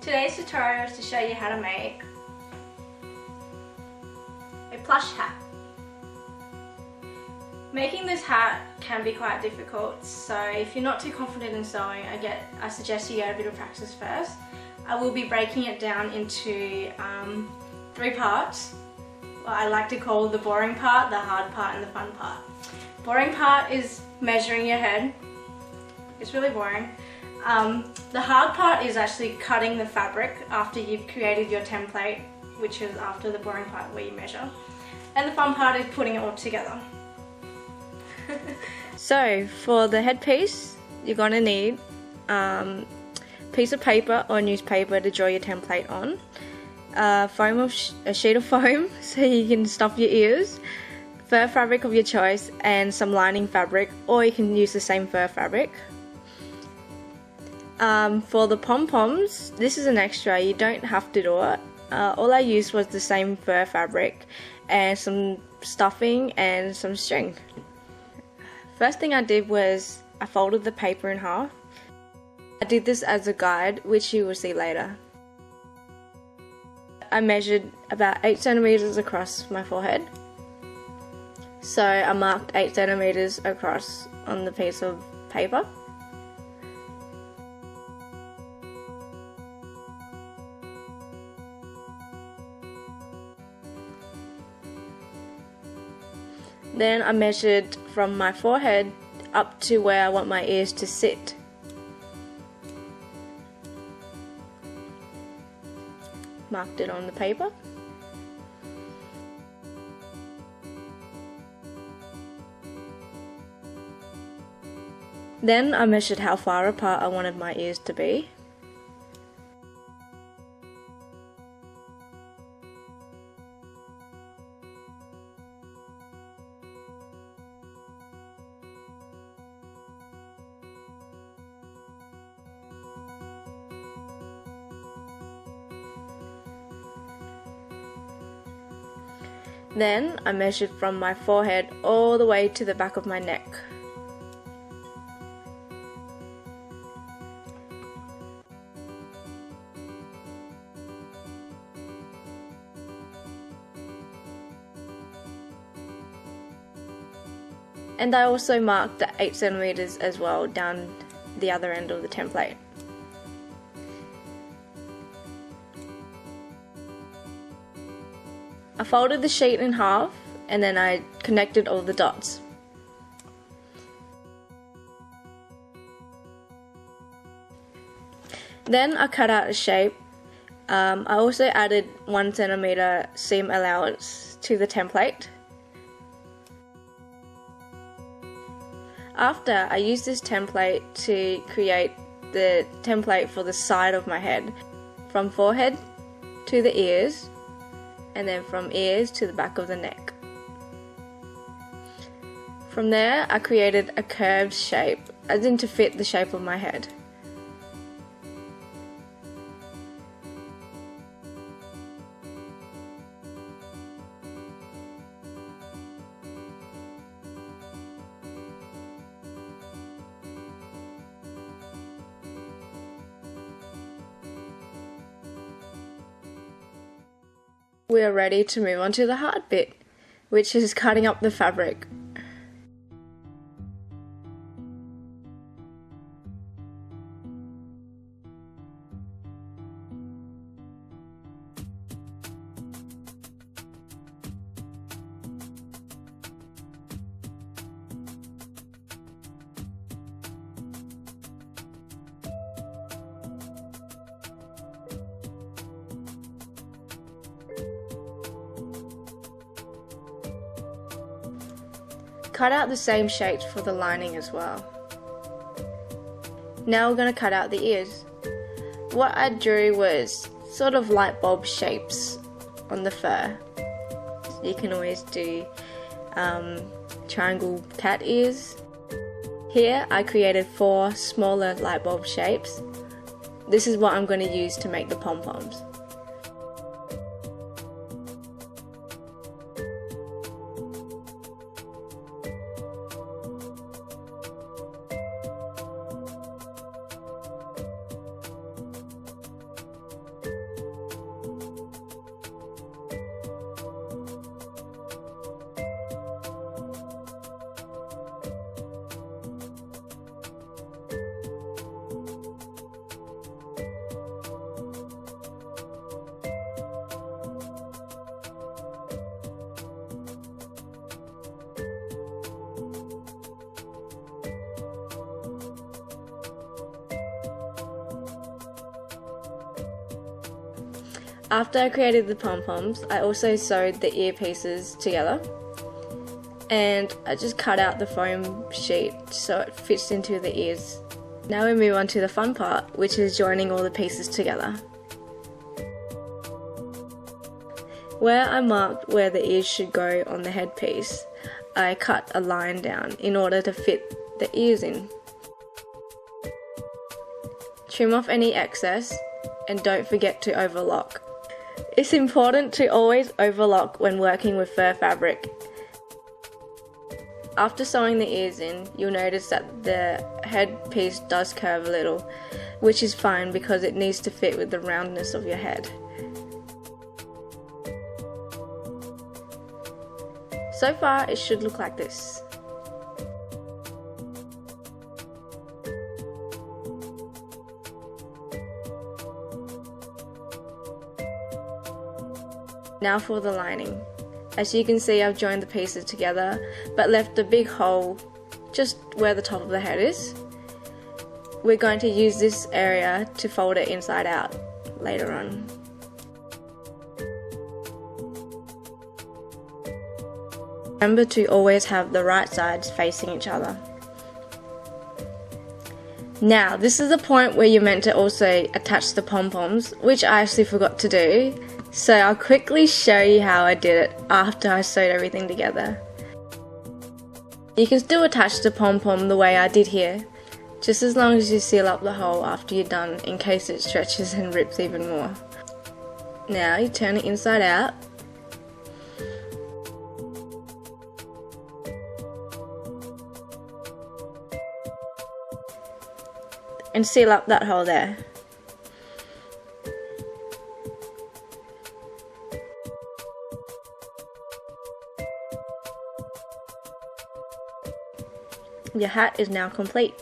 Today's tutorial is to show you how to make a plush hat. Making this hat can be quite difficult, so if you're not too confident in sewing, I suggest you get a bit of practice first. I will be breaking it down into 3 parts. What I like to call the boring part, the hard part and the fun part. Boring part is measuring your head. It's really boring. The hard part is actually cutting the fabric after you've created your template, which is after the boring part where you measure. And the fun part is putting it all together. So for the headpiece, you're going to need a piece of paper or newspaper to draw your template on, a sheet of foam so you can stuff your ears, fur fabric of your choice, and some lining fabric, or you can use the same fur fabric. For the pom-poms, this is an extra, you don't have to do it. All I used was the same fur fabric and some stuffing and some string. First thing I did was I folded the paper in half. I did this as a guide, which you will see later. I measured about 8 centimeters across my forehead. So I marked 8 centimeters across on the piece of paper. Then I measured from my forehead up to where I want my ears to sit. Marked it on the paper. Then I measured how far apart I wanted my ears to be. Then I measured from my forehead all the way to the back of my neck. And I also marked the 8 centimeters as well down the other end of the template. I folded the sheet in half and then I connected all the dots. Then I cut out a shape. I also added 1 centimeter seam allowance to the template. After, I used this template to create the template for the side of my head, from forehead to the ears, and then from ears to the back of the neck. From there, I created a curved shape, as in to fit the shape of my head. We are ready to move on to the hard bit, which is cutting up the fabric. Cut out the same shapes for the lining as well. Now we're going to cut out the ears. What I drew was sort of light bulb shapes on the fur. You can always do triangle cat ears. Here I created 4 smaller light bulb shapes. This is what I'm going to use to make the pom-poms. After I created the pom-poms, I also sewed the earpieces together, and I just cut out the foam sheet so it fits into the ears. Now we move on to the fun part, which is joining all the pieces together. Where I marked where the ears should go on the headpiece, I cut a line down in order to fit the ears in. Trim off any excess and don't forget to overlock. It's important to always overlock when working with fur fabric. After sewing the ears in, you'll notice that the headpiece does curve a little, which is fine because it needs to fit with the roundness of your head. So far, it should look like this. Now for the lining. As you can see, I've joined the pieces together, but left a big hole just where the top of the head is. We're going to use this area to fold it inside out later on. Remember to always have the right sides facing each other. Now, this is the point where you're meant to also attach the pom-poms, which I actually forgot to do. So I'll quickly show you how I did it after I sewed everything together. You can still attach the pom-pom the way I did here, just as long as you seal up the hole after you're done in case it stretches and rips even more. Now you turn it inside out. And seal up that hole there. Your hat is now complete.